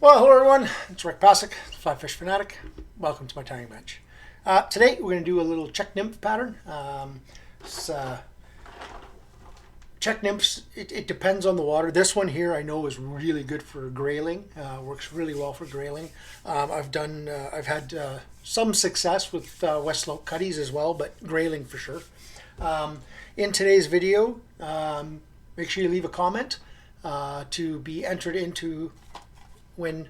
Well, hello everyone, it's Rick Pasick, Fly Fish Fanatic. Welcome to my tying bench. Today we're going to do a little check nymph pattern. Check nymphs, it depends on the water. This one here I know is really good for grayling, works really well for grayling. I've had some success with West Slope cutties as well, but grayling for sure. In today's video, make sure you leave a comment to be entered into win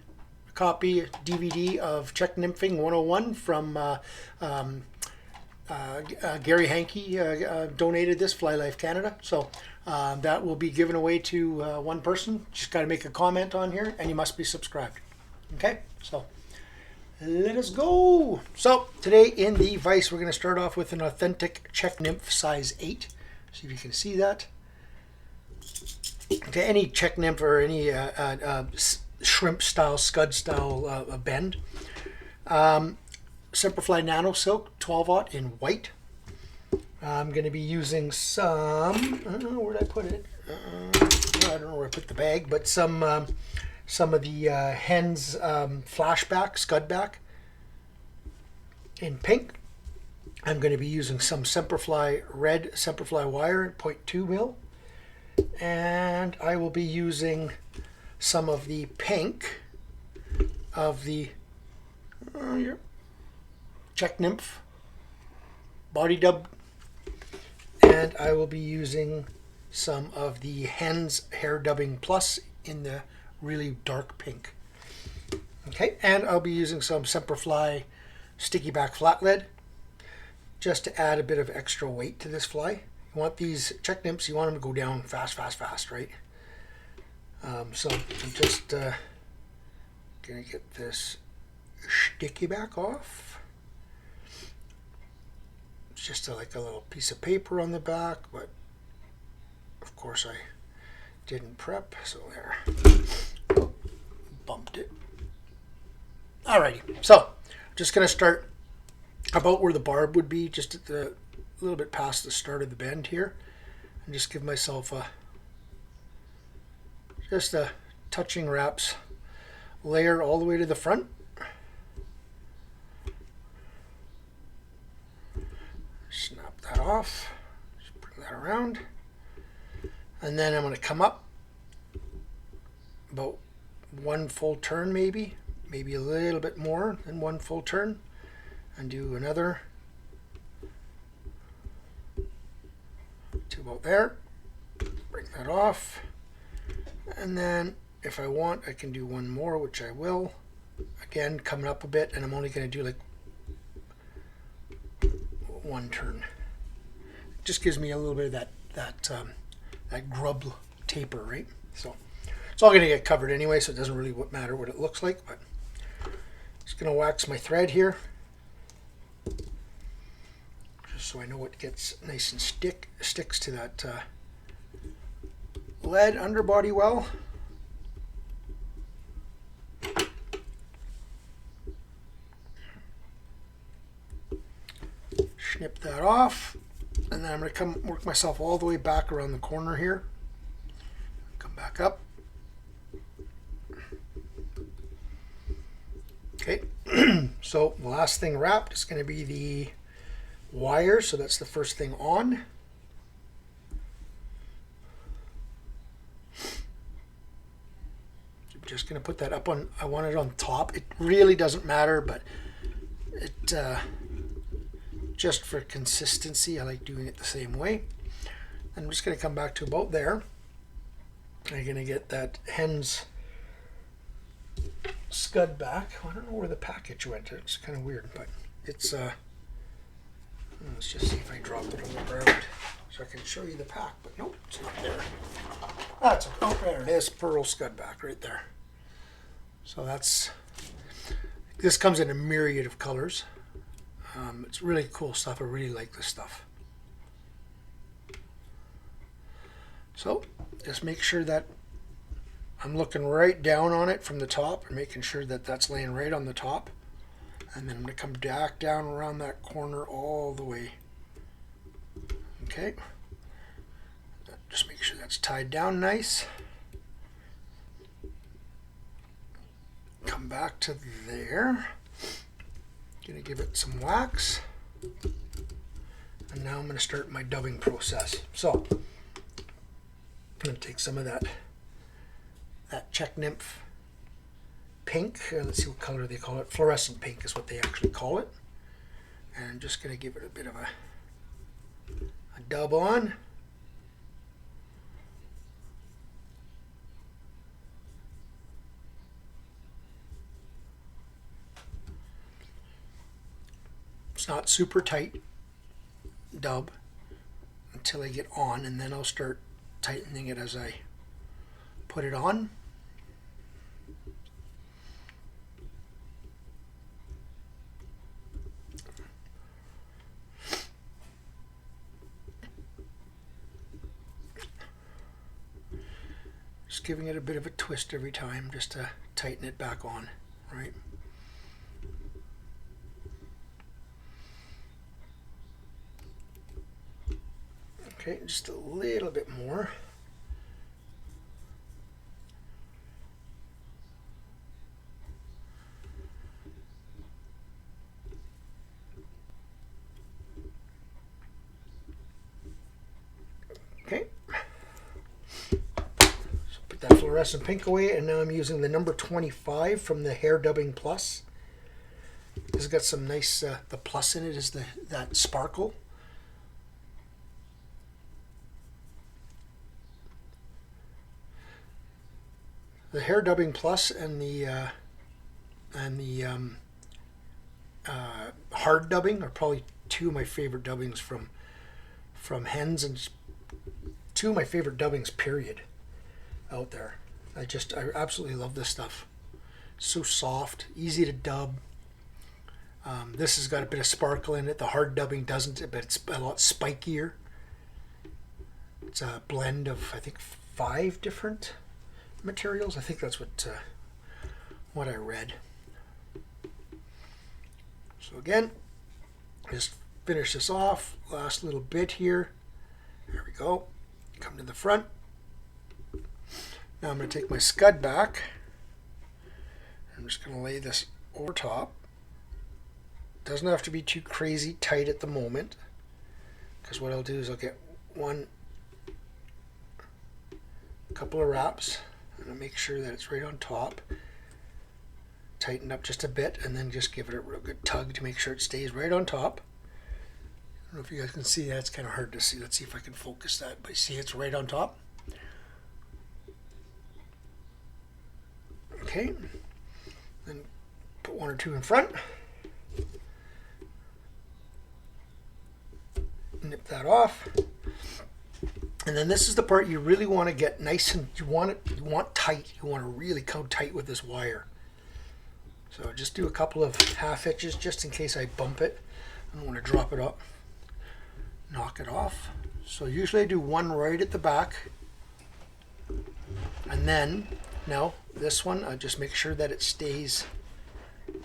a copy DVD of Check Nymphing 101 from Gary Hankey donated this, Fly Life Canada. So that will be given away to one person. Just got to make a comment on here and you must be subscribed. Okay, so let us go. So today in the vise we're going to start off with an authentic Check Nymph size 8. See if you can see that. Okay, any Check Nymph or any shrimp style, scud style bend. Semperfli Nano Silk 12-aught in white. I'm going to be using some, I don't know where did I put it. I don't know where I put the bag, but some of the Hens Flashback, Scudback in pink. I'm going to be using some Semperfli red Semperfli wire, 0.2 mil. And I will be using some of the pink of the Check Nymph Body Dub, and I will be using some of the Hens Hair Dubbing Plus in the really dark pink. Okay, and I'll be using some Semperfli Sticky Back Flat Lead just to add a bit of extra weight to this fly. You want these Check Nymphs, you want them to go down fast, right? So I'm just going to get this sticky back off. It's just like a little piece of paper on the back, but of course I didn't prep, so there. Bumped it. Alrighty, so I'm just going to start about where the barb would be, just at the little bit past the start of the bend here, and just give myself just a touching wraps layer all the way to the front. Snap that off, just bring that around, and then I'm going to come up about one full turn, maybe a little bit more than one full turn, and do another to about there. Bring that off. And then if I want, I can do one more, which I will. Again, coming up a bit, and I'm only going to do like one turn. It just gives me a little bit of that grub taper, right? So it's all going to get covered anyway, so it doesn't really matter what it looks like. But just going to wax my thread here, just so I know it gets nice and sticks to that lead underbody well. Snip that off, and then I'm going to come work myself all the way back around the corner here. Come back up. Okay, so the last thing wrapped is going to be the wire, so that's the first thing on. Just going to put that up on, I want it on top. It really doesn't matter, but it just for consistency, I like doing it the same way. And I'm just going to come back to about there. I'm going to get that Hens Scud back. I don't know where the package went. It's kind of weird, but it's let's just see if I drop it on the ground so I can show you the pack. But nope, it's not there. That's oh, there it is. Pearl Scud back right there. So this comes in a myriad of colors. It's really cool stuff. I really like this stuff. So just make sure that I'm looking right down on it from the top and making sure that that's laying right on the top. And then I'm going to come back down around that corner all the way. Okay. Just make sure that's tied down nice. come back to there. Gonna give it some wax. And now I'm going to start my dubbing process. So I'm going to take some of that Czech nymph pink. Let's see what color they call it. Fluorescent pink is what they actually call it. And I'm just going to give it a bit of a dub on. It's not super tight dub until I get on, and then I'll start tightening it as I put it on. Just giving it a bit of a twist every time just to tighten it back on, right? Okay, just a little bit more. Okay. So put that fluorescent pink away, and now I'm using the number 25 from the Hair Dubbing Plus. This has got some nice, the plus in it is that sparkle. The Hair Dubbing Plus and the hard dubbing are probably two of my favorite dubbings from Hens, and two of my favorite dubbings period out there. I absolutely love this stuff. So soft, easy to dub. This has got a bit of sparkle in it. The hard dubbing doesn't, but it's a lot spikier. It's a blend of, I think, 5 different materials. I think that's what I read. So again, just finish this off. Last little bit here. There we go. Come to the front. Now I'm going to take my scud back. I'm just going to lay this over top. Doesn't have to be too crazy tight at the moment, because what I'll do is I'll get couple of wraps. I'm going to make sure that it's right on top. Tighten up just a bit, and then just give it a real good tug to make sure it stays right on top. I don't know if you guys can see that. It's kind of hard to see. Let's see if I can focus that. But see, it's right on top. Okay. Then put 1 or 2 in front. Nip that off. And then this is the part you really want to get nice, and you want tight. You want to really come tight with this wire. So just do a couple of half hitches just in case I bump it. I don't want to drop it up. Knock it off. So usually I do 1 right at the back. And then, now this one, I just make sure that it stays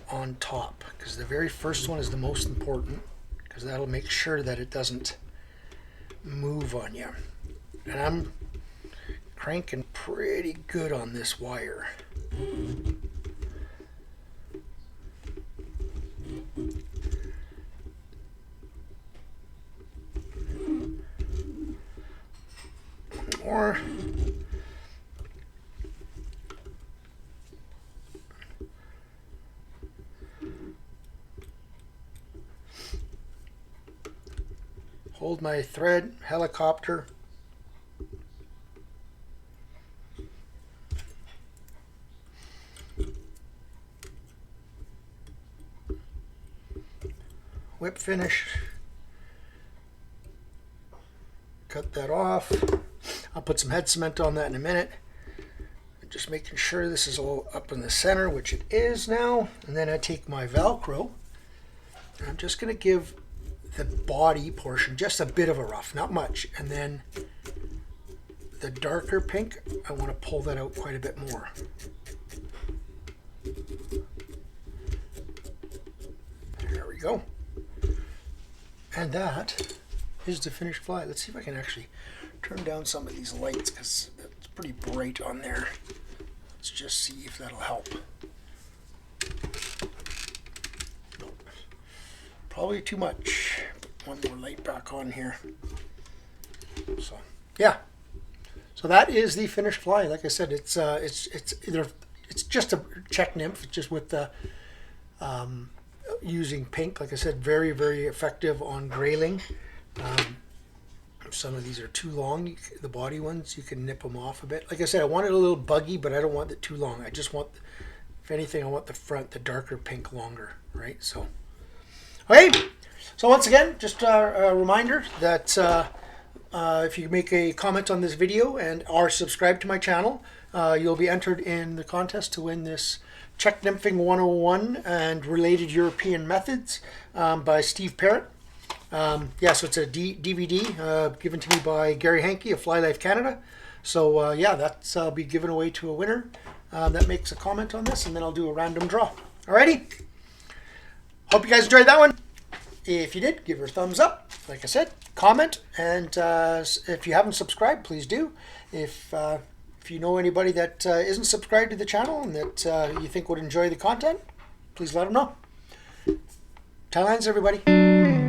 on top, because the very first one is the most important, because that'll make sure that it doesn't move on you. And I'm cranking pretty good on this wire. Or hold my thread, helicopter. Whip finish. Cut that off. I'll put some head cement on that in a minute. Just making sure this is all up in the center, which it is now. And then I take my Velcro, and I'm just going to give the body portion just a bit of a rough, not much. And then the darker pink, I want to pull that out quite a bit more. There we go. And that is the finished fly. Let's see if I can actually turn down some of these lights, because it's pretty bright on there. Let's just see if that'll help. probably too much. Put one more light back on here. So yeah, so that is the finished fly. Like I said, it's just a check nymph, just with the using pink. Like I said, very, very effective on grayling. Some of these are too long. The body ones, you can nip them off a bit. Like I said, I want it a little buggy, but I don't want it too long. I just want, if anything, I want the front, the darker pink, longer, right? So, okay. So once again, just a reminder that if you make a comment on this video and are subscribed to my channel, you'll be entered in the contest to win this Check Nymphing 101 and Related European Methods by Steve Parrott. Yeah, so it's a DVD given to me by Gary Hankey of Fly Life Canada. So yeah, that's I'll be given away to a winner that makes a comment on this, and then I'll do a random draw. Alrighty. Hope you guys enjoyed that one. If you did, give her a thumbs up. Like I said, comment, and if you haven't subscribed, please do. If you know anybody that isn't subscribed to the channel and that you think would enjoy the content, please let them know. Thailands, everybody.